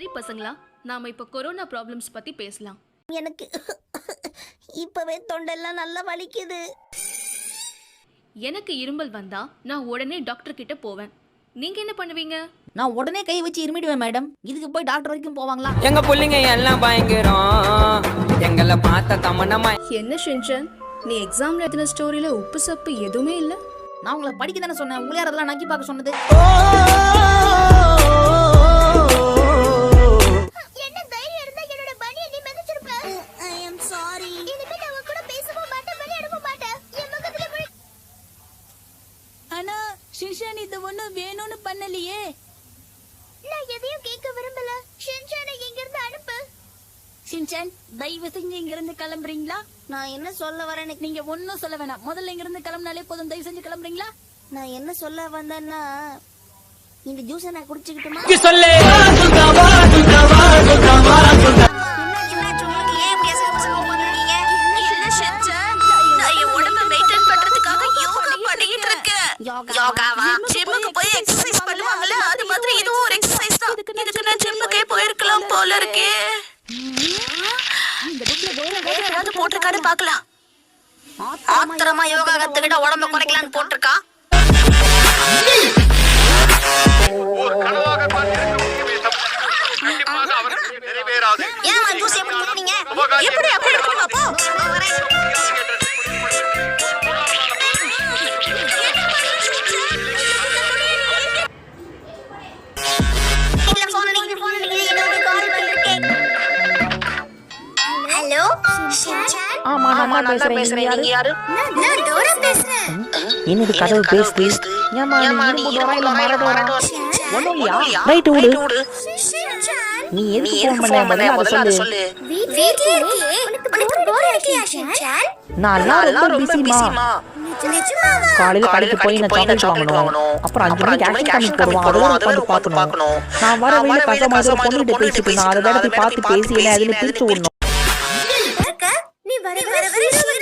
சரி பசங்களா, நாம இப்ப கொரோனா ப்ராப்ளம்ஸ் பத்தி பேசலாம். எனக்கு இப்பவே தொண்டெல்லாம் நல்லா வலிக்குது. எனக்கு இருமல் வந்தா நான் உடனே டாக்டர் கிட்ட போவேன். நீங்க என்ன பண்ணுவீங்க? நான் உடனே கை வச்சு இருமிடுவேன் மேடம். இதுக்கு போய் டாக்டர் வரைக்கும் போவாங்களா? எங்க புள்ளைங்க எல்லாம் பயங்கரம், எங்களை பார்த்த தமனமா. என்ன ஷின்சான், நீ எக்ஸாம்ல எழுதின ஸ்டோரியில உப்பு சப்பு எதுவுமே இல்ல? நான் உங்களை படிக்க தானே சொன்னேன், உங்களே அதெல்லாம் நக்கி பார்க்க சொன்னது. என்ன தைரியம் இருந்தா என்னோட பனியை நீ மிதிச்சிருப்ப. ஐ அம் சாரி. இனிமே நான் கூட பேசவும் மாட்டேன், வெளிய எடுக்க மாட்டேன். என் முகத்துல போய் ஆனா ஷின்சான் இது ஒண்ணு வேணும்னு பண்ணலையே. நான் எதையும் கேட்க விரும்பல. ஷின்சானை இங்க இருந்து அனுப்பு. ஷின்சான், தயவு செஞ்சு இங்க இருந்து கிளம்புறீங்களா? நான் என்ன சொல்ல வரேன்னு நீங்க ஒன்னும் சொல்ல வேணாம். முதல்ல இங்க இருந்து கிளம்பினாலே போதும். தயவு செஞ்சு கிளம்புறீங்களா? நான் என்ன சொல்ல வந்தேன்னா, இந்த ஜூஸை நான் குடிச்சுக்கிட்டுமா? சொல்லு யோகாவா? ஜிம்முக்கு போய் எக்ஸர்சைஸ் பண்ணுவாங்கல, அது மாதிரி இதுவும் ஒரு எக்ஸர்சைஸ் தான். இதுக்கு நான் ஜிம்முக்கே போயிருக்கலாம் போல இருக்கே. ஏதாவது போட்டிருக்கான்னு பாக்கலாம். ஆத்திரமா யோகா கத்துக்கிட்ட உடம்ப குறைக்கலான்னு போட்டிருக்கா. ஏன் ஜூஸ் எப்படி குடிக்கிறீங்க? எப்படி அப்படி குடிங்க போ. ஆமா நான் பேசுறேன். நீங்க யாரு? நான் டோரா பேசுறேன். என்னது கதவு பேசுது? ஏமா நீ இருமுடோரா இல்ல மரடோரா? ஒண்ணுயா? ரைட் விடு. நீ எதுக்கு ஃபோன் பண்ண? முதல்ல அத சொல்லு. வீட்ல இருக்கே. உனக்கு போர் அடிக்கலையா ஷின்சான்? நான் ரொம்ப பிஸிமா. நிஜமாவா? காலையில கடைக்கு போய் நான் சாக்லேட் வாங்கணும். அப்புறம் 5 மணிக்கு ஆக்ஷன் காமிக் போடுவோம். அதெல்லாம் உட்கார்ந்து பார்க்கணும். நான் வர வழியில கஸ்டமர் பொண்ணுகிட்ட பேசிட்டு நான் அதை இடத்துல பார்த்து பேசி என்ன அதுல பிரிச்சு விடணும். நீ வர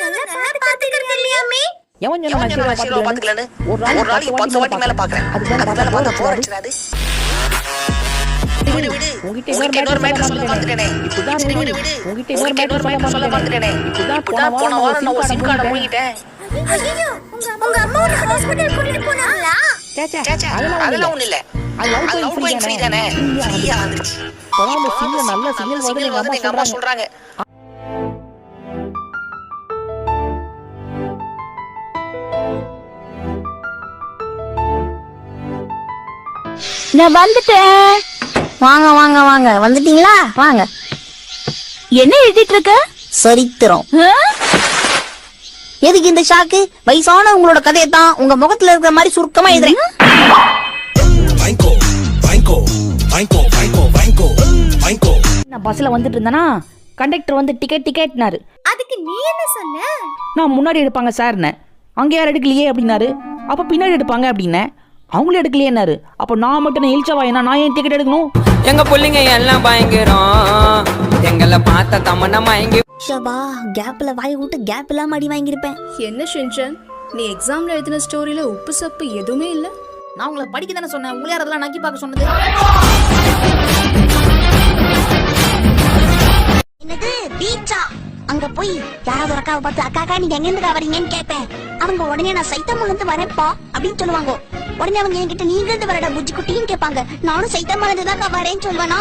நல்லா பாத்துக்கறது இல்லையாமே? எவன் சொன்னா நான் சீரோ பாத்துக்கலன்னு? ஒரு நாளைக்கு 10 வாட்டி மேல பாக்குறேன். அதுதான் பார்த்தா போர் அடிச்சது. விடு உங்கிட்ட இன்னொரு மேட்டர் சொல்ல மாட்டேனே. இப்பதான் விடு உங்கிட்ட இன்னொரு மேட்டர் சொல்ல மாட்டேனே. இப்பதான் போன வாரம் நான் ஒரு சிம் கார்டு வாங்கிட்டேன். ஐயோ உங்க அம்மா ஒரு ஹாஸ்பிடல் கூட்டிட்டு போனாங்களா? சேச்சே அதெல்லாம் ஒண்ணு இல்ல. அது லவ் கோயிங் ஃப்ரீ தானே. ஃப்ரீயா வந்துச்சு. போன சிம் நல்ல சிக்னல் வந்து எங்க அம்மா சொல்றாங்க. நான் வந்துட்டேன். வாங்க வாங்க வாங்க. வந்துட்டீங்களா? வாங்க. என்ன எழுதிட்டு இருக்க? சரித்திரம். எதுக்கு இந்த ஷாக்கு? வயசான உங்களோட கதையை தான் உங்க முகத்துல இருக்கிற மாதிரி சுருக்கமா எழுதுறேன். நான் பஸ்ல வந்துட்டு இருந்தேனா, கண்டக்டர் வந்து டிக்கெட்னாரு. அதுக்கு நீ என்ன சொன்ன? நான் முன்னாடி எடுப்பாங்க சார்னே. அங்க யாரும் எடுக்கலையே அப்படின்னாரு. அப்ப பின்னாடி எடுப்பாங்க அப்படின்னேன். அவங்களும் எடுக்கலையேன்னாரு. அப்ப நான் மட்டும் இழிச்சவாயனா, நான் ஏன் டிக்கெட் எடுக்கணும்? எங்க புள்ளைங்க எல்லாம் பயங்கரம், எங்களை பார்த்த தமனமா. எங்க ஷபா கேப்ல வாய் விட்டு கேப் இல்லாம அடி வாங்கியிருப்பேன். என்ன ஷின்சான், நீ எக்ஸாம்ல எழுதின ஸ்டோரியில உப்பு சப்பு எதுவுமே இல்ல? நான் உங்களை படிக்க தானே சொன்னேன், உங்களே அதெல்லாம் நக்கி பார்க்க சொன்னது. என்னது பீச்சா? அங்க போய் யாராவது ஒரு அக்காவை பார்த்து அக்கா நீங்க எங்க இருந்து வரீங்கன்னு கேட்பேன். அவங்க உடனே நான் சைத்தம்மா இருந்து வரேன்ப்பா அப்படின்னு சொல்லுவாங்க. உடனே அவங்க என்கிட்ட நீங்க இருந்து வரடா புஜ்ஜி குட்டின்னு கேட்பாங்க. நானும் சைத்தம்மா இருந்து தான் வரேன்னு சொல்வேனா.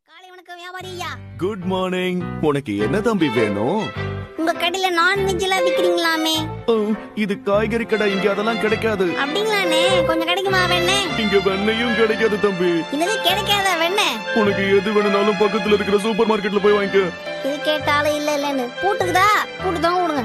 காலை வணக்கம் வியாபாரியா. Good morning. உனக்கு என்ன தம்பி வேணும்? உங்க கடையில நான்வெஜ் எல்லாம் விக்கிறீங்களாமே? இது காய்கறி கடை, இங்க அதெல்லாம் கிடைக்காது. அப்படிங்களானே? கொஞ்சம் கிடைக்குமா வெண்ணெய்? இங்க வெண்ணையும் கிடைக்காது தம்பி. இது கிடைக்காத வெண்ணெய்? உனக்கு எது வேணும்னாலும் பக்கத்துல இருக்கிற சூப்பர் மார்க்கெட்ல போய் வாங்கிக்க. இது கேட்டாலும் இல்லன்னு பூட்டுக்குதா? பூட்டு தான் கொடுங்க.